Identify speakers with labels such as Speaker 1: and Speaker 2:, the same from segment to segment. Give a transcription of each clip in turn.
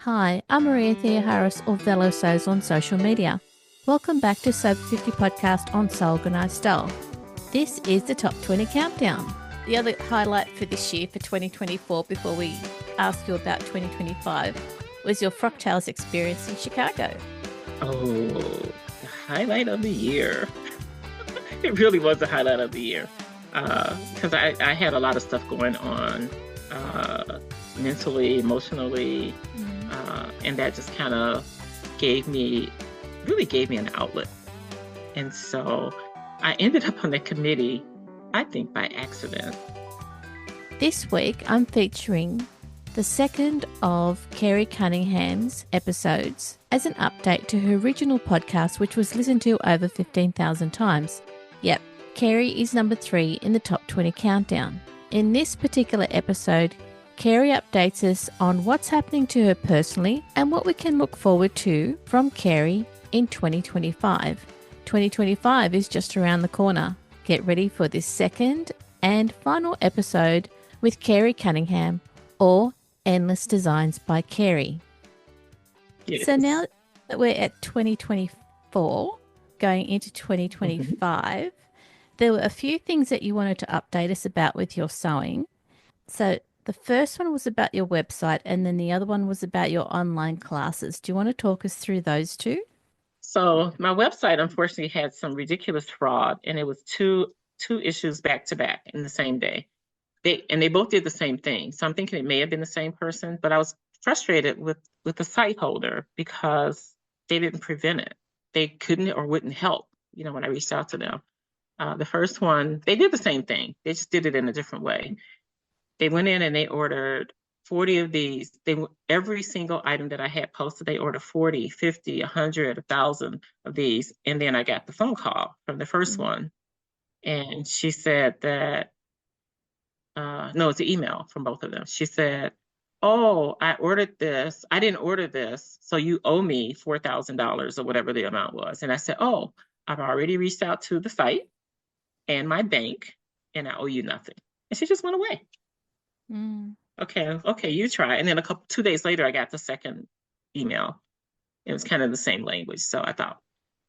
Speaker 1: Hi, I'm Maria Thea Harris of Velo Sews on social media. Welcome back to Soap 50 podcast on Sew Organised Style. This is the top 20 countdown. The other highlight for this year, for 2024, before we ask you about 2025, was your Frocktails experience in Chicago.
Speaker 2: Oh, the highlight of the year. It really was the highlight of the year. Because I had a lot of stuff going on mentally, emotionally, and that just kind of really gave me an outlet. And so I ended up on the committee, I think by accident.
Speaker 1: This week, I'm featuring the second of Carrie Cunningham's episodes as an update to her original podcast, which was listened to over 15,000 times. Yep, Carrie is number 3 in the top 20 countdown. In this particular episode, Carrie updates us on what's happening to her personally and what we can look forward to from Carrie in 2025. 2025 is just around the corner. Get ready for this second and final episode with Carrie Cunningham, or Endless Designs by Carrie.
Speaker 2: Yes.
Speaker 1: So now that we're at 2024, going into 2025, there were a few things that you wanted to update us about with your sewing. So the first one was about your website, and then the other one was about your online classes. Do you want to talk us through those two?
Speaker 2: So my website unfortunately had some ridiculous fraud, and it was two issues back to back in the same day. They both did the same thing. So I'm thinking it may have been the same person, but I was frustrated with the site holder because they didn't prevent it. They couldn't or wouldn't help, when I reached out to them. The first one, they did the same thing. They just did it in a different way. They went in and they ordered 40 of these. Every single item that I had posted, they ordered 40, 50, 100, 1,000 of these. And then I got the phone call from the first one. And she said that, no, it's an email from both of them. She said, "Oh, I ordered this. I didn't order this. So you owe me $4,000 or whatever the amount was." And I said, "Oh, I've already reached out to the site and my bank, and I owe you nothing." And she just went away. Okay, you try. And then 2 days later, I got the second email. It was kind of the same language. So I thought,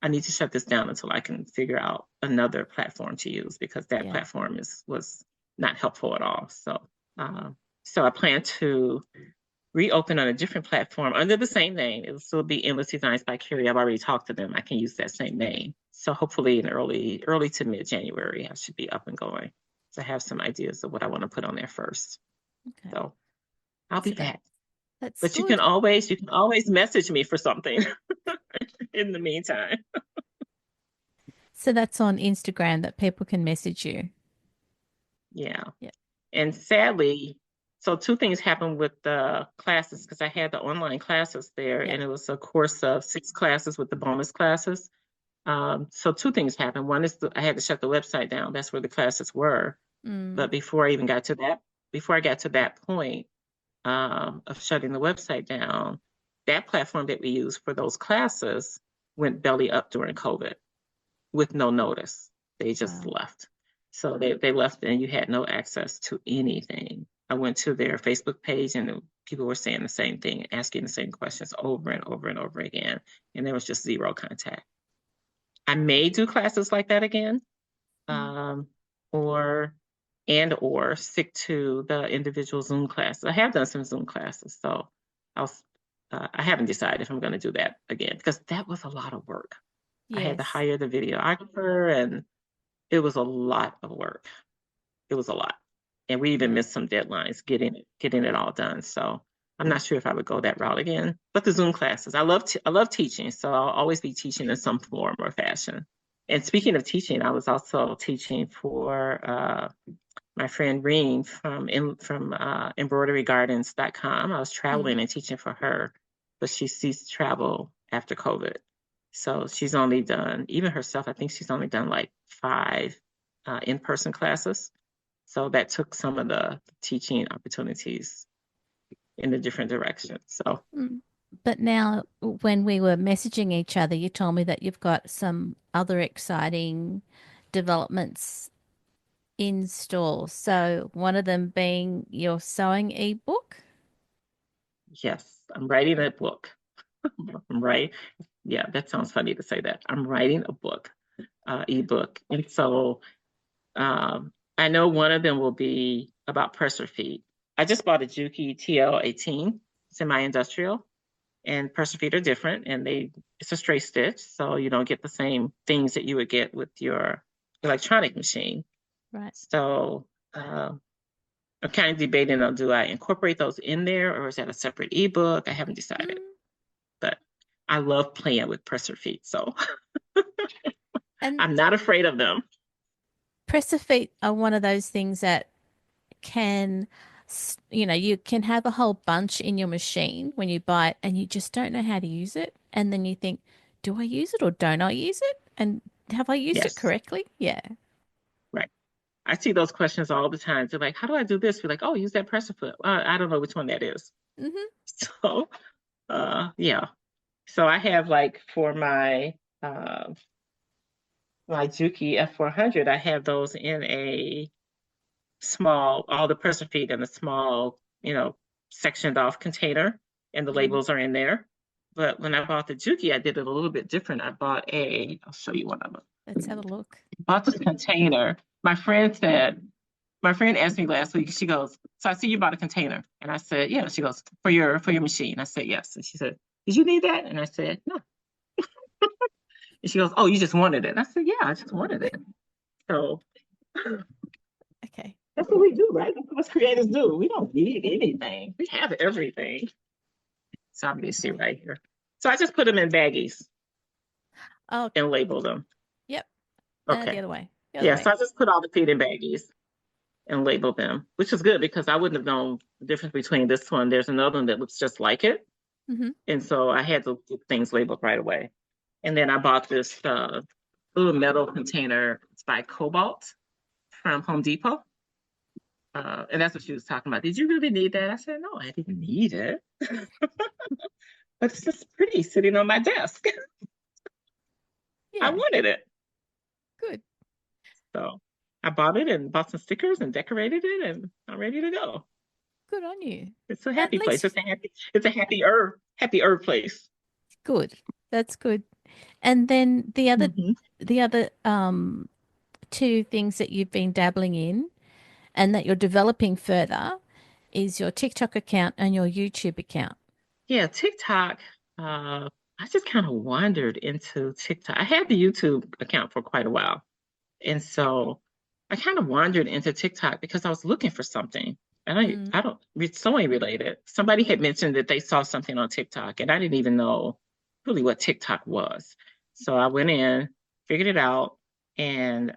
Speaker 2: I need to shut this down until I can figure out another platform to use, because that platform was not helpful at all. So I plan to reopen on a different platform under the same name. It will still be Endless Designs by Carrie. I've already talked to them. I can use that same name. So hopefully in early to mid-January, I should be up and going. So I have some ideas of what I want to put on there first. Okay. So I'll be back. But good. You can always message me for something in the meantime.
Speaker 1: So that's on Instagram that people can message you.
Speaker 2: Yeah. And sadly, so 2 things happened with the classes, because I had the online classes there, and it was a course of 6 classes with the bonus classes. So 2 things happened. One is I had to shut the website down. That's where the classes were. But before I got to that point of shutting the website down, that platform that we use for those classes went belly up during COVID with no notice. They just left. So they left, and you had no access to anything. I went to their Facebook page, and people were saying the same thing, asking the same questions over and over and over again. And there was just zero contact. I may do classes like that again, or stick to the individual Zoom classes. I have done some Zoom classes, so I haven't decided if I'm going to do that again, because that was a lot of work. Yes. I had to hire the videographer, and it was a lot of work. It was a lot. And we even missed some deadlines getting it all done. So I'm not sure if I would go that route again. But the Zoom classes, I love teaching, so I'll always be teaching in some form or fashion. And speaking of teaching, I was also teaching for my friend Reen from embroiderygardens.com. I was traveling and teaching for her, but she ceased travel after COVID. So she's only done, even herself, I think she's only done like 5 in-person classes. So that took some of the teaching opportunities in a different direction. So,
Speaker 1: but now when we were messaging each other, you told me that you've got some other exciting developments in store. So one of them being your sewing ebook.
Speaker 2: Yes, I'm writing a book. I'm writing. Yeah, that sounds funny to say that. I'm writing a book, ebook. And so I know one of them will be about pressure feed. I just bought a Juki TL18 semi-industrial, and pressure feet are different, and it's a straight stitch, so you don't get the same things that you would get with your electronic machine.
Speaker 1: Right.
Speaker 2: So I'm kind of debating on, do I incorporate those in there, or is that a separate ebook? I haven't decided, but I love playing with presser feet, so
Speaker 1: And
Speaker 2: I'm not afraid of them.
Speaker 1: presser feet are one of those things that can, you can have a whole bunch in your machine when you buy it and you just don't know how to use it. And then you think, do I use it or don't I use it? And have I used it
Speaker 2: Yes,
Speaker 1: correctly? Yeah.
Speaker 2: right. I see those questions all the time. They're like, how do I do this? We're like, oh, use that presser foot. I don't know which one that is.
Speaker 1: Hmm.
Speaker 2: So, yeah. So I have like for my Juki F400, I have those in a small, all the presser feet in a small, sectioned off container, and the
Speaker 1: Mm.
Speaker 2: labels are in there. But when I bought the Juki, I did it a little bit different. I'll show you one of them.
Speaker 1: Let's have a look.
Speaker 2: Bought this container. My friend asked me last week, she goes, so I see you bought a container. And I said, yeah. She goes, for your machine. I said, yes. And she said, did you need that? And I said, no. And she goes, oh, you just wanted it. And I said, yeah, I just wanted it. So
Speaker 1: Okay.
Speaker 2: that's what we do, right? That's what creators do. We don't need anything. We have everything. So I'm going to see right here. So I just put them in baggies
Speaker 1: Oh,
Speaker 2: and label them.
Speaker 1: yep. No, the
Speaker 2: Okay.
Speaker 1: other way. The other
Speaker 2: Yeah. So
Speaker 1: way.
Speaker 2: I just put all the feet in baggies and label them, which is good because I wouldn't have known the difference between this one. There's another one that looks just like it.
Speaker 1: Hmm.
Speaker 2: And so I had to get things labeled right away. And then I bought this little metal container. It's by Cobalt from Home Depot. And that's what she was talking about. Did you really need that? I said, no, I didn't need it. But it's just pretty sitting on my desk. I
Speaker 1: Yeah.
Speaker 2: wanted it.
Speaker 1: Good.
Speaker 2: So I bought it and bought some stickers and decorated it, and I'm ready to go.
Speaker 1: Good on you.
Speaker 2: It's a
Speaker 1: At
Speaker 2: happy place.
Speaker 1: least
Speaker 2: It's a happy herb place.
Speaker 1: good. That's good. And then
Speaker 2: Hmm.
Speaker 1: the other two things that you've been dabbling in and that you're developing further is your TikTok account and your YouTube account.
Speaker 2: Yeah, TikTok. I just kind of wandered into TikTok. I had the YouTube account for quite a while. And so I kind of wandered into TikTok because I was looking for something. And
Speaker 1: Mm.
Speaker 2: I don't, it's sewing related. Somebody had mentioned that they saw something on TikTok, and I didn't even know really what TikTok was. So I went in, figured it out, and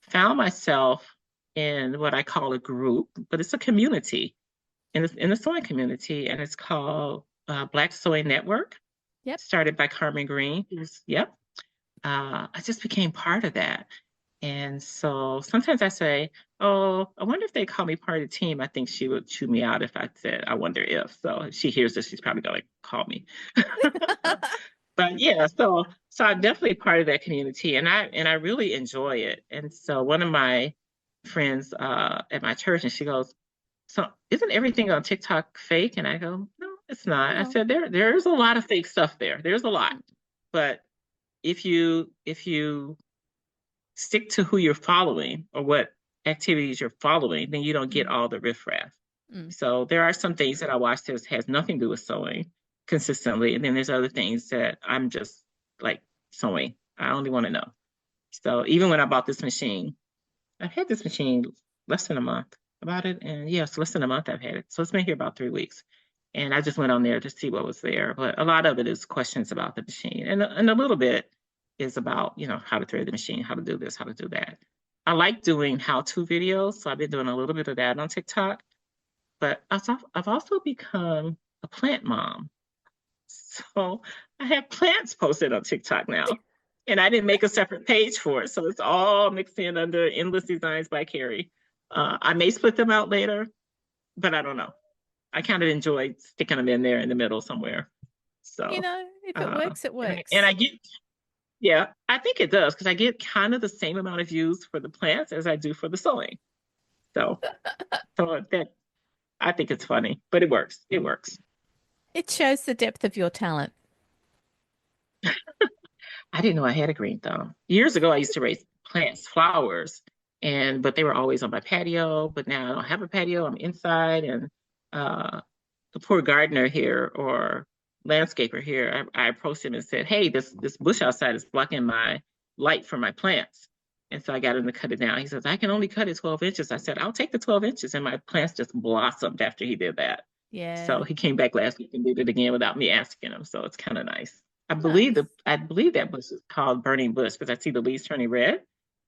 Speaker 2: found myself in what I call a group, but it's a community in the sewing community, and it's called Black Sewing Network,
Speaker 1: Yep.
Speaker 2: started by Carmen Green. Yep. I just became part of that. And so sometimes I say, oh, I wonder if they call me part of the team. I think she would chew me out if I said, I wonder if. So if she hears this, she's probably going to call me. But yeah, so I'm definitely part of that community, and I really enjoy it. And so one of my friends at my church, and she goes, so isn't everything on TikTok fake? And I go, no, it's not. I
Speaker 1: No.
Speaker 2: said, there's a lot of fake stuff there. There's a lot. But if you stick to who you're following or what activities you're following, then you don't get
Speaker 1: Mm.
Speaker 2: all the riffraff.
Speaker 1: Mm.
Speaker 2: So there are some things that I watch that has nothing to do with sewing consistently. And then there's other things that I'm just like sewing. I only want to know. So even when I bought this machine, I've had this machine less than a month about it. And yes, less than a month I've had it. So it's been here about 3 weeks. And I just went on there to see what was there. But a lot of it is questions about the machine. And a little bit is about, how to thread the machine, how to do this, how to do that. I like doing how-to videos. So I've been doing a little bit of that on TikTok. But I've also become a plant mom. So I have plants posted on TikTok now. And I didn't make a separate page for it. So it's all mixed in under Endless Designs by Carrie. I may split them out later, but I don't know. I kind of enjoy sticking them in there in the middle somewhere. So,
Speaker 1: If it
Speaker 2: uh,
Speaker 1: works, it
Speaker 2: and
Speaker 1: works.
Speaker 2: I get, yeah, I think it does because I get kind of the same amount of views for the plants as I do for the sewing. So, so that I think it's funny, but it works. It works.
Speaker 1: It shows the depth of your talent.
Speaker 2: I didn't know I had a green thumb. Years ago, I used to raise plants, flowers, and but they were always on my patio. But now I don't have a patio. I'm inside, and uh, the poor gardener here or landscaper here, I approached him and said, "Hey, this bush outside is blocking my light for my plants." And so I got him to cut it down. He says, "I can only cut it 12 inches." I said, "I'll take the 12 inches," and my plants just blossomed after he did that. So
Speaker 1: Yeah.
Speaker 2: he came back last week and did it again without me asking him. So it's kind of nice.
Speaker 1: Nice.
Speaker 2: I believe that bush is called burning bush because I see the leaves turning red.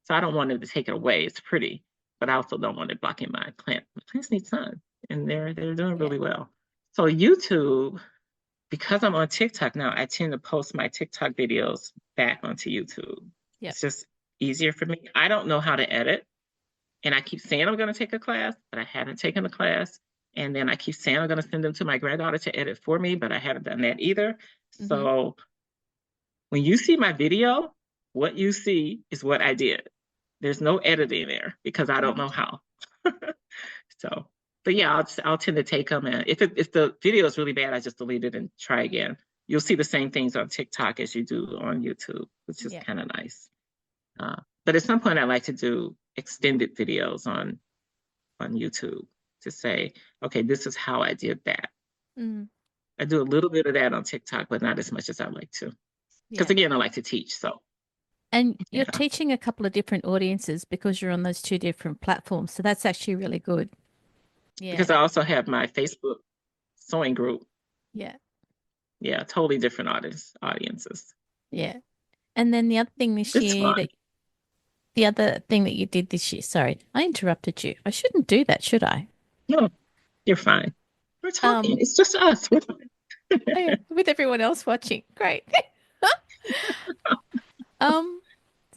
Speaker 2: So I don't want it to take it away. It's pretty, but I also don't want it blocking my plant. My plants need sun, and they're doing
Speaker 1: Yeah.
Speaker 2: really well. So YouTube, because I'm on TikTok now, I tend to post my TikTok videos back onto YouTube.
Speaker 1: Yep.
Speaker 2: It's just easier for me. I don't know how to edit. And I keep saying I'm going to take a class, but I haven't taken a class. And then I keep saying I'm going to send them to my granddaughter to edit for me, but I haven't done that either.
Speaker 1: Mm-hmm.
Speaker 2: So when you see my video, what you see is what I did. There's no editing there because I don't
Speaker 1: Mm-hmm.
Speaker 2: know how. So, but yeah, I'll tend to take them, and if the video is really bad, I just delete it and try again. You'll see the same things on TikTok as you do on YouTube, which is
Speaker 1: Yeah.
Speaker 2: kind of nice. But at some point, I like to do extended videos on YouTube to say, okay, this is how I did that.
Speaker 1: Mm.
Speaker 2: I do a little bit of that on TikTok, but not as much as I like to. Because
Speaker 1: Yeah.
Speaker 2: again, I like to teach. So
Speaker 1: And you're
Speaker 2: yeah,
Speaker 1: teaching a couple of different audiences because you're on those two different platforms. So that's actually really good.
Speaker 2: because
Speaker 1: Yeah.
Speaker 2: I also have my Facebook sewing group.
Speaker 1: Yeah.
Speaker 2: Yeah, totally different audiences.
Speaker 1: Yeah. And then
Speaker 2: It's fun.
Speaker 1: the other thing that you did this year, sorry, I interrupted you. I shouldn't do that, should I?
Speaker 2: No, you're fine. We're talking.
Speaker 1: Um,
Speaker 2: It's just us. We're fine.
Speaker 1: oh yeah, with everyone else watching. Great. Um,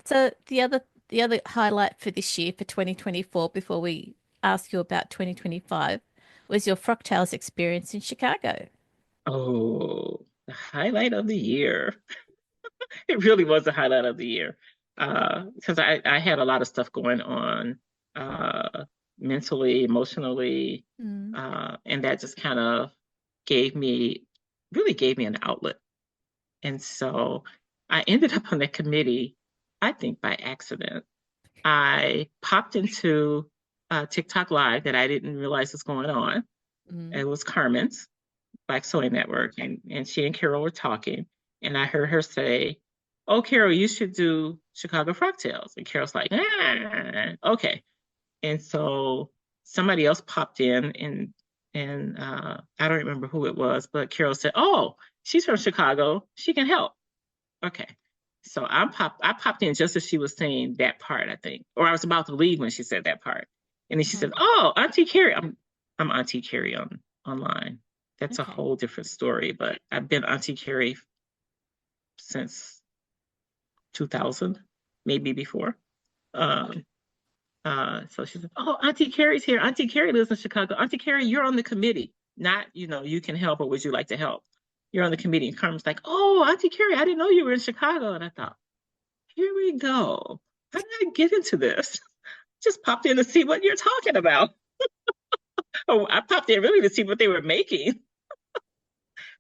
Speaker 1: so the other highlight for this year for 2024 before we ask you about 2025 was your Frocktails experience in Chicago.
Speaker 2: Oh, the highlight of the year. It really was the highlight of the year. Because I had a lot of stuff going on mentally, emotionally,
Speaker 1: Mm.
Speaker 2: and that just kind of gave me, really gave me an outlet. And so I ended up on that committee, I think by accident. I popped into TikTok Live that I didn't realize was going on.
Speaker 1: Mm.
Speaker 2: It was Carmen's Black Sewing Network, and she and Carol were talking, and I heard her say, "Oh, Carol, you should do Chicago Frogtails." And Carol's like, okay. And so somebody else popped in, and I don't remember who it was, but Carol said, "Oh, she's from Chicago. She can help." Okay. So I popped in just as she was saying that part, I think, or I was about to leave when she said that part, and then she
Speaker 1: Mhm.
Speaker 2: said, "Oh, Auntie Carrie, I'm Auntie Carrie online." That's a
Speaker 1: Okay.
Speaker 2: whole different story, but I've been Auntie Carrie since 2000, maybe before. Um, so she said, "Oh, Auntie Carrie's here. Auntie Carrie lives in Chicago. Auntie Carrie, you're on the committee. Not, you can help, or would you like to help? You're on the committee." And Carmen's like, "Oh, Auntie Carrie, I didn't know you were in Chicago." And I thought, here we go. How did I get into this? Just popped in to see what you're talking about. Oh, I popped in really to see what they were making.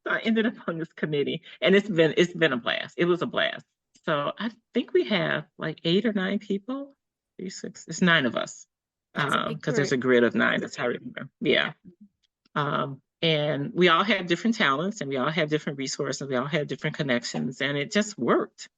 Speaker 2: So I ended up on this committee, and it's been a blast. It was a blast. So I think we have like 8 or 9 people. Three, six. It's 9 of us.
Speaker 1: That's a big
Speaker 2: Because there's
Speaker 1: group.
Speaker 2: a grid of 9. That's how I remember. Yeah. And we all have different talents, and we all have different resources. We all have different connections, and it just worked.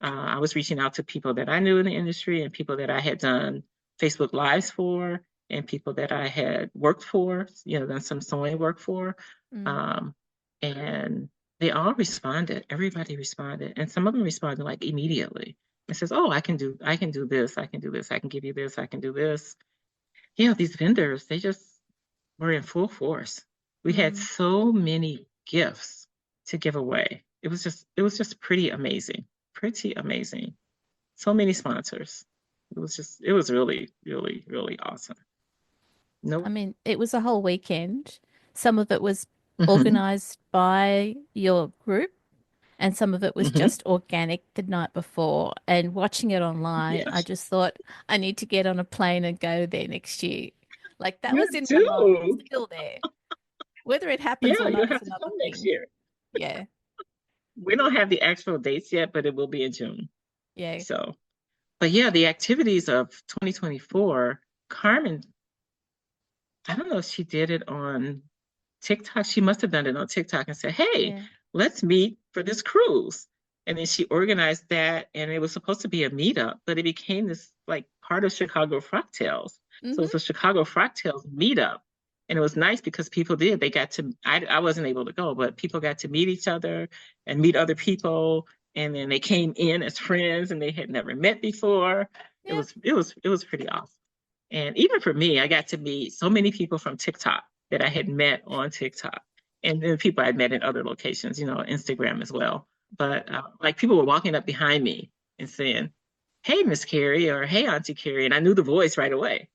Speaker 2: I was reaching out to people that I knew in the industry and people that I had done Facebook Lives for and people that I had worked for, done some sewing work for.
Speaker 1: Mm.
Speaker 2: Um, and they all responded. Everybody responded. And some of them responded like immediately. It says, "Oh, I can do this, I can do this, I can give you this, I can do this." Yeah, these vendors, they just were in full force. We had
Speaker 1: Mm.
Speaker 2: so many gifts to give away. It was just pretty amazing. Pretty amazing. So many sponsors. It was really, really, really awesome.
Speaker 1: I
Speaker 2: No.
Speaker 1: mean, it was a whole weekend. Some of it was
Speaker 2: Mm-hmm.
Speaker 1: organized by your group, and some of it was
Speaker 2: Mm-hmm.
Speaker 1: just organic the night before. And watching it online, I
Speaker 2: Yes.
Speaker 1: just thought I need to get on a plane and go there next year. Like that
Speaker 2: You
Speaker 1: was in my mind. It's
Speaker 2: do.
Speaker 1: still there. Whether it happens or
Speaker 2: Yeah, you
Speaker 1: not is
Speaker 2: have to
Speaker 1: another
Speaker 2: come next
Speaker 1: thing.
Speaker 2: year.
Speaker 1: Yeah.
Speaker 2: We don't have the actual dates yet, but it will be in June.
Speaker 1: Yeah.
Speaker 2: So, but yeah, the activities of 2024, Carmen, I don't know if she did it on TikTok. She must have done it on TikTok and said, "Hey,
Speaker 1: Yeah.
Speaker 2: let's meet for this cruise." And then she organized that, and it was supposed to be a meetup, but it became this like part of Chicago Frocktails. So it was
Speaker 1: Mm-hmm.
Speaker 2: a Chicago Frocktails meetup. And it was nice because people did. They got to, I wasn't able to go, but people got to meet each other and meet other people. And then they came in as friends and they had never met before.
Speaker 1: Yeah.
Speaker 2: It was pretty awesome. And even for me, I got to meet so many people from TikTok that I had met on TikTok, and then people I'd met in other locations, Instagram as well. But like people were walking up behind me and saying, "Hey, Miss Carrie," or "Hey, Auntie Carrie," and I knew the voice right away.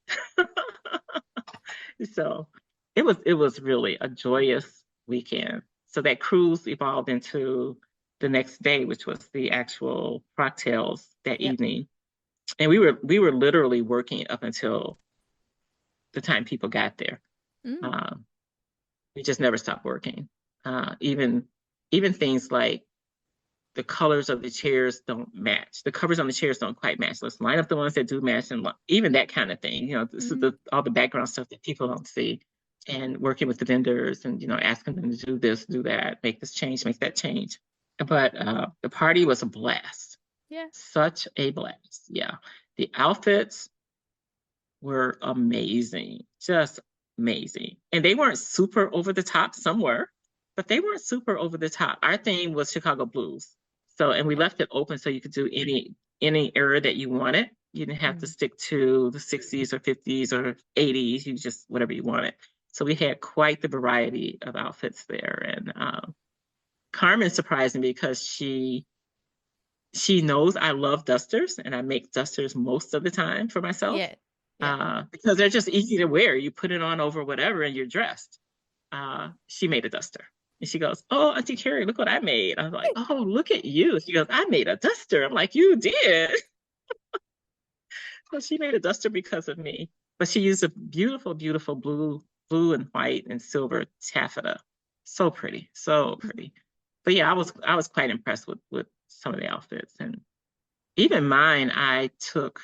Speaker 2: So it was really a joyous weekend. So that cruise evolved into the next day, which was the actual cocktails that
Speaker 1: Yep.
Speaker 2: evening. And we were literally working up until the time people got there.
Speaker 1: Mm.
Speaker 2: Um, we just never stopped working. Even things like the colors of the chairs don't match. The covers on the chairs don't quite match. Let's line up the ones that do match, and even that kind of thing. This is
Speaker 1: Mm.
Speaker 2: all the background stuff that people don't see. And working with the vendors and asking them to do this, do that, make this change, make that change. But the party was a blast.
Speaker 1: Yeah.
Speaker 2: Such a blast. Yeah. The outfits were amazing, just amazing. And they weren't super over the top. Some were, but they weren't super over the top. Our theme was Chicago blues. So, and we
Speaker 1: Yeah.
Speaker 2: left it open so you could do any era that you wanted. You didn't have to
Speaker 1: Mm.
Speaker 2: stick to the 60s or 50s or 80s. You just whatever you wanted. So we had quite the variety of outfits there. And Carmen surprised me because she knows I love dusters and I make dusters most of the time for myself
Speaker 1: Yeah. Yeah.
Speaker 2: because they're just easy to wear. You put it on over whatever and you're dressed. She made a duster. And she goes, "Oh, Auntie Carrie, look what I made." I was like, "Oh, look at you." She goes, "I made a duster." I'm like, "You did?" So she made a duster because of me. But she used a beautiful, beautiful blue and white and silver taffeta. So pretty, so
Speaker 1: Mm.
Speaker 2: pretty. But yeah, I was quite impressed with some of the outfits. And even mine, I took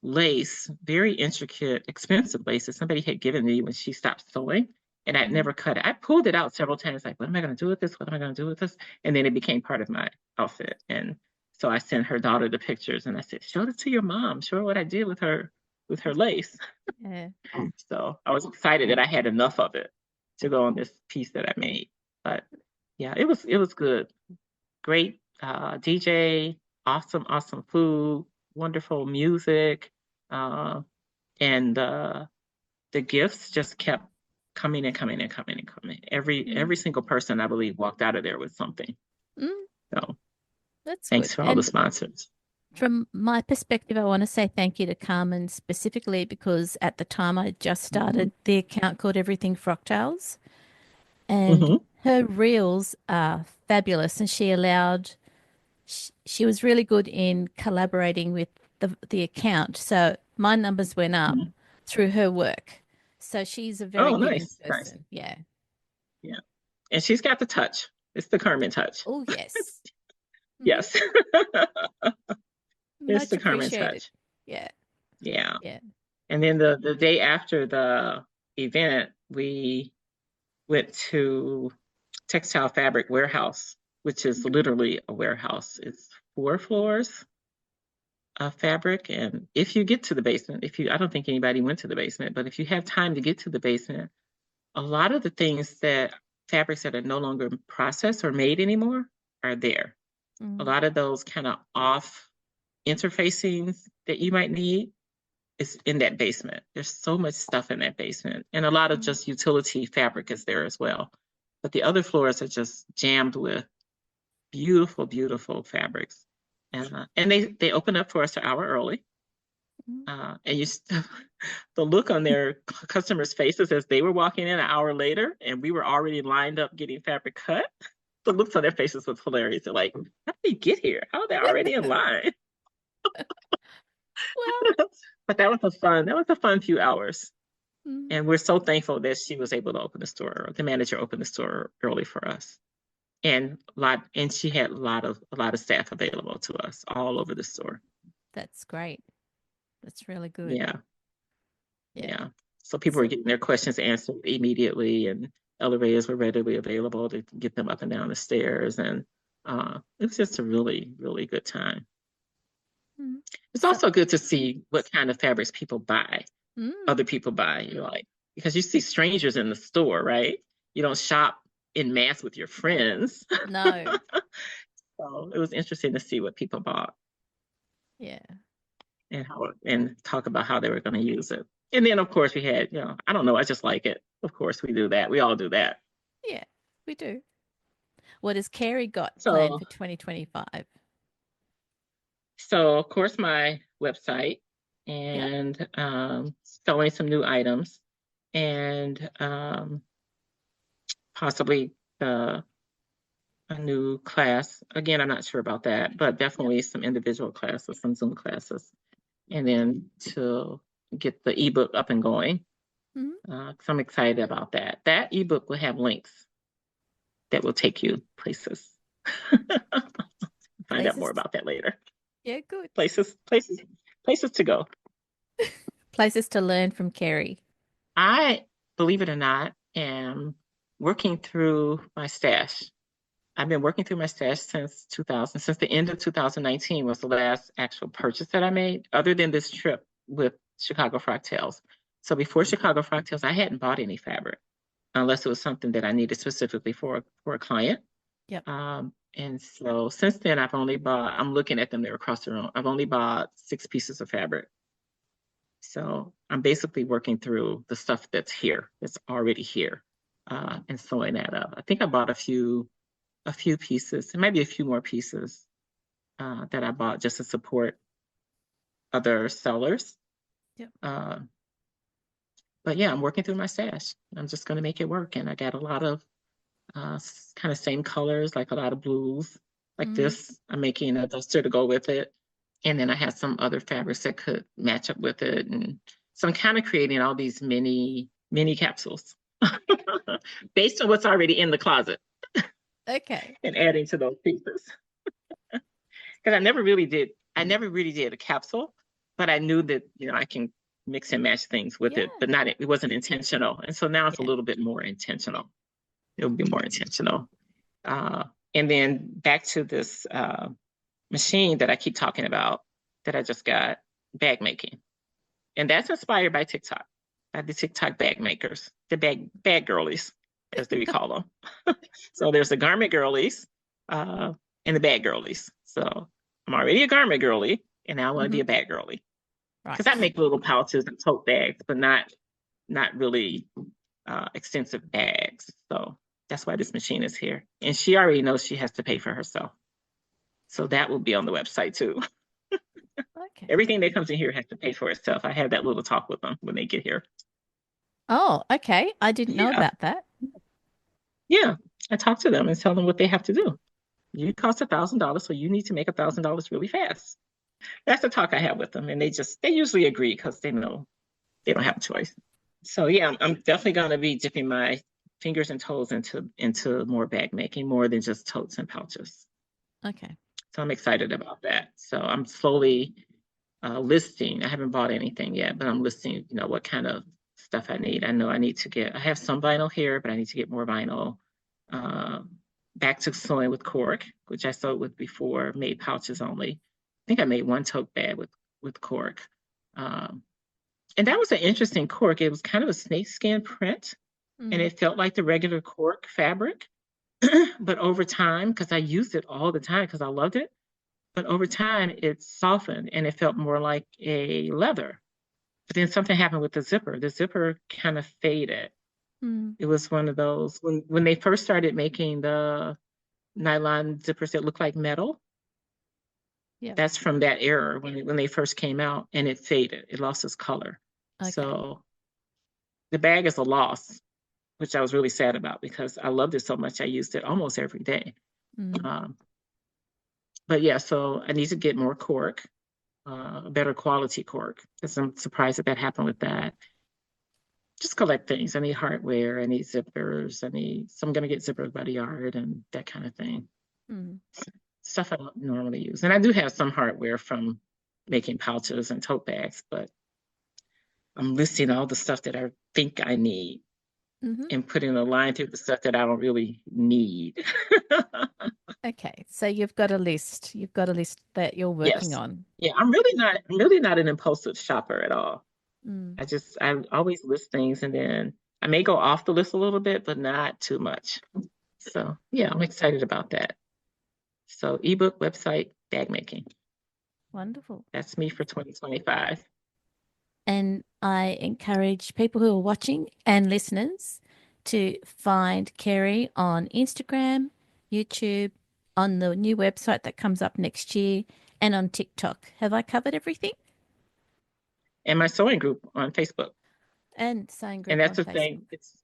Speaker 2: lace, very intricate, expensive lace that somebody had given me when she stopped sewing, and I'd
Speaker 1: Mm.
Speaker 2: never cut it. I pulled it out several times, like, what am I going to do with this? What am I going to do with this? And then it became part of my outfit. And so I sent her daughter the pictures, and I said, "Show this to your mom. Show her what I did with her lace."
Speaker 1: Yeah.
Speaker 2: So I was excited that I had enough of it to go on this piece that I made. But yeah, it was good. Great DJ, awesome food, wonderful music, uh, and the gifts just kept coming and coming and coming and coming.
Speaker 1: Mm.
Speaker 2: Every single person I believe walked out of there with something.
Speaker 1: Mm.
Speaker 2: So
Speaker 1: That's
Speaker 2: thanks
Speaker 1: good.
Speaker 2: for all the
Speaker 1: And
Speaker 2: sponsors.
Speaker 1: from my perspective, I want to say thank you to Carmen specifically because at the time I just
Speaker 2: Hmm.
Speaker 1: started the account called Everything Froctales, and
Speaker 2: Hmm.
Speaker 1: her reels are fabulous. And she was really good in collaborating with the account. So my numbers went up through her work. So she's a very
Speaker 2: Oh,
Speaker 1: giving
Speaker 2: nice.
Speaker 1: person. Yeah.
Speaker 2: Yeah, and she's got the touch. It's the Carmen touch.
Speaker 1: Oh, yes. Hmm.
Speaker 2: Yes, it's
Speaker 1: Much
Speaker 2: the Carmen
Speaker 1: appreciated.
Speaker 2: touch.
Speaker 1: Yeah.
Speaker 2: Yeah.
Speaker 1: Yeah.
Speaker 2: And then the day after the event, we went to Textile Fabric Warehouse, which is
Speaker 1: Mhm.
Speaker 2: literally a warehouse. It's 4 floors of fabric. And if you get to the basement, I don't think anybody went to the basement, but if you have time to get to the basement, a lot of the things that fabrics that are no longer processed or made anymore are there. A
Speaker 1: Mm.
Speaker 2: lot of those kind of off interfacings that you might need is in that basement. There's so much stuff in that basement, and a lot of
Speaker 1: Mm.
Speaker 2: just utility fabric is there as well. But the other floors are just jammed with beautiful, beautiful fabrics. And they open up for us an hour early.
Speaker 1: Mm.
Speaker 2: And the look on their customers' faces as they were walking in an hour later, and we were already lined up getting fabric cut. The looks on their faces was hilarious. They're like, "How did we get here? How are they already in line?"
Speaker 1: Well,
Speaker 2: But that was a fun few hours.
Speaker 1: Mm.
Speaker 2: And we're so thankful that she was able to open the store. The manager opened the store early for us. And she had a lot of staff available to us all over the store.
Speaker 1: That's great. That's really good.
Speaker 2: Yeah.
Speaker 1: Yeah.
Speaker 2: Yeah. So people were getting their questions answered immediately, and elevators were readily available to get them up and down the stairs. And it was just a really, really good time.
Speaker 1: Mm.
Speaker 2: It's
Speaker 1: So,
Speaker 2: also good to see what kind of fabrics people buy,
Speaker 1: mm,
Speaker 2: other people buy, like, because you see strangers in the store, right? You don't shop in mass with your friends.
Speaker 1: no.
Speaker 2: So it was interesting to see what people bought
Speaker 1: Yeah.
Speaker 2: and talk about how they were going to use it. And then, of course, we had, I don't know, I just like it. Of course, we do that. We all do that.
Speaker 1: Yeah, we do. What has Carrie got planned
Speaker 2: So,
Speaker 1: for 2025?
Speaker 2: so of course, my website
Speaker 1: Yep.
Speaker 2: and selling some new items and possibly a new class. Again, I'm not sure about that, but
Speaker 1: Yep.
Speaker 2: definitely some individual classes, some Zoom classes, and then to get the ebook up and going.
Speaker 1: Mm.
Speaker 2: 'Cause I'm excited about that. That ebook will have links that will take you places. Find out more
Speaker 1: Places.
Speaker 2: about that later.
Speaker 1: Yeah, good.
Speaker 2: Places to go.
Speaker 1: Places to learn from Carrie.
Speaker 2: I, believe it or not, am working through my stash. I've been working through my stash since 2000, since the end of 2019 was the last actual purchase that I made, other than this trip with Chicago Fractals. So before Chicago Fractals, I hadn't bought any fabric unless it was something that I needed specifically for a client.
Speaker 1: Yep.
Speaker 2: And so since then, I'm looking at them, they're across the room. I've only bought 6 pieces of fabric. So I'm basically working through the stuff that's already here, and sewing that up. I think I bought a few pieces, maybe a few more pieces that I bought just to support other sellers.
Speaker 1: Yep.
Speaker 2: Uh, but yeah, I'm working through my stash. I'm just going to make it work. And I got a lot of kind of same colors, like a lot of blues, like
Speaker 1: Mm.
Speaker 2: this. I'm making a duster to go with it. And then I had some other fabrics that could match up with it. And so I'm kind of creating all these mini capsules based on what's already in the closet
Speaker 1: Okay.
Speaker 2: and adding to those pieces. Because I never really did a capsule, but I knew that, I can mix and match things with it,
Speaker 1: Yeah.
Speaker 2: but it wasn't intentional. And so now it's a
Speaker 1: Yeah.
Speaker 2: little bit more intentional. It'll be more intentional. Uh, and then back to this machine that I keep talking about that I just got, bag making. And that's inspired by TikTok, by the TikTok bag makers, the bag girlies, as they call them. So there's the garment girlies and the bag girlies. So I'm already a garment girly, and now I want to be
Speaker 1: Hmm.
Speaker 2: a bag girly because I
Speaker 1: Right.
Speaker 2: make little pouches and tote bags, but not really extensive bags. So that's why this machine is here. And she already knows she has to pay for herself. So that will be on the website too.
Speaker 1: Okay.
Speaker 2: Everything that comes in here has to pay for itself. I have that little talk with them when they get here.
Speaker 1: Oh, okay. I didn't know
Speaker 2: Yeah,
Speaker 1: about that.
Speaker 2: yeah. I talk to them and tell them what they have to do. You cost $1,000, so you need to make $1,000 really fast. That's the talk I have with them, and they usually agree because they know they don't have a choice. So yeah, I'm definitely going to be dipping my fingers and toes into more bag making, more than just totes and pouches.
Speaker 1: Okay.
Speaker 2: So I'm excited about that. So I'm slowly listing. I haven't bought anything yet, but I'm listing, what kind of stuff I need. I know I have some vinyl here, but I need to get more vinyl. Um, Back to sewing with cork, which I sewed with before, made pouches only. I think I made one tote bag with cork. Um, and that was an interesting cork. It was kind of a snakeskin print, and
Speaker 1: Mm.
Speaker 2: it felt like the regular cork fabric. But over time, because I used it all the time because I loved it, but over time it softened and it felt more like a leather. But then something happened with the zipper. The zipper kind of faded.
Speaker 1: Mm.
Speaker 2: It was one of those when they first started making the nylon zippers that look like metal.
Speaker 1: Yep.
Speaker 2: That's from that era when they first came out, and it faded. It lost its color.
Speaker 1: Okay.
Speaker 2: So the bag is a loss, which I was really sad about because I loved it so much. I used it almost every day.
Speaker 1: Mm.
Speaker 2: Um, but yeah, so I need to get more cork, better quality cork, because I'm surprised that happened with that. just collect things. I need hardware. I need zippers. So I'm going to get zippers by the yard and that kind of thing.
Speaker 1: Mm.
Speaker 2: Stuff I don't normally use. And I do have some hardware from making pouches and tote bags, but I'm listing all the stuff that I think I need and putting a line through the stuff that I don't really need.
Speaker 1: Okay, so you've got a list. You've got a list that you're working
Speaker 2: Yes.
Speaker 1: on.
Speaker 2: Yeah, I'm really not an impulsive shopper at all.
Speaker 1: Mm.
Speaker 2: I always list things and then I may go off the list a little bit, but not too much. So yeah, I'm excited about that. So ebook, website, bag making.
Speaker 1: Wonderful.
Speaker 2: That's me for 2025.
Speaker 1: And I encourage people who are watching and listeners to find Carrie on Instagram, YouTube, on the new website that comes up next year, and on TikTok. Have I covered everything?
Speaker 2: And my sewing group on Facebook.
Speaker 1: And sewing
Speaker 2: And
Speaker 1: group
Speaker 2: that's
Speaker 1: on
Speaker 2: the
Speaker 1: Facebook.
Speaker 2: thing. It's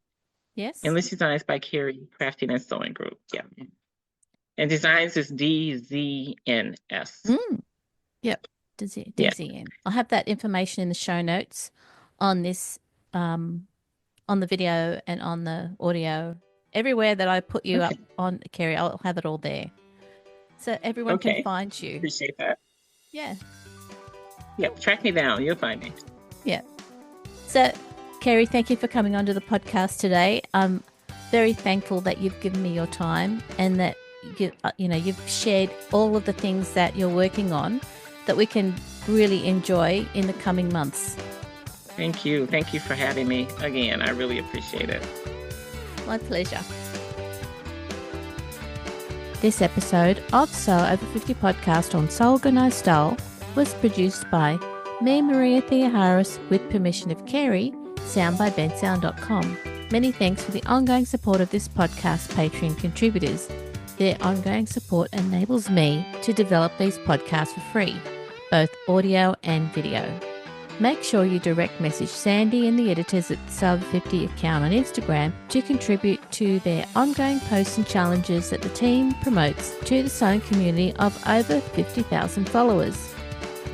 Speaker 1: Yes.
Speaker 2: Endless Designs by Carrie, Crafting and Sewing Group. Yeah. And Designs is DZNS.
Speaker 1: Yep. DZN.
Speaker 2: Yeah.
Speaker 1: I'll have that information in the show notes on this, on the video and on the audio. Everywhere that I put you up on, Carrie, I'll have it all there. So everyone can find you.
Speaker 2: Appreciate that.
Speaker 1: Yeah.
Speaker 2: Yep. Track me down. You'll find me.
Speaker 1: Yeah. So, Carrie, thank you for coming onto the podcast today. I'm very thankful that you've given me your time and that you've shared all of the things that you're working on that we can really enjoy in the coming months.
Speaker 2: Thank you. Thank you for having me again. I really appreciate it.
Speaker 1: My pleasure. This episode of Sew Over 50 podcast on Sew Organised Style was produced by me, Maria Thea Harris, with permission of Carrie, sound by bensound.com. Many thanks for the ongoing support of this podcast Patreon contributors. Their ongoing support enables me to develop these podcasts for free, both audio and video. Make sure you direct message Sandy and the editors at the Sew Over 50 account on Instagram to contribute to their ongoing posts and challenges that the team promotes to the sewing community of over 50,000 followers.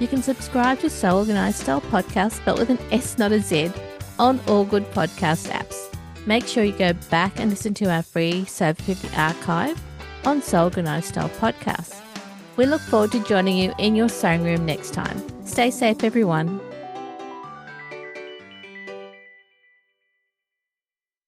Speaker 1: You can subscribe to Sew Organised Style podcast spelled with an S, not a Z, on all good podcast apps. Make sure you go back and listen to our free Sew Over 50 archive on Sew Organised Style podcast. We look forward to joining you in your sewing room next time. Stay safe, everyone.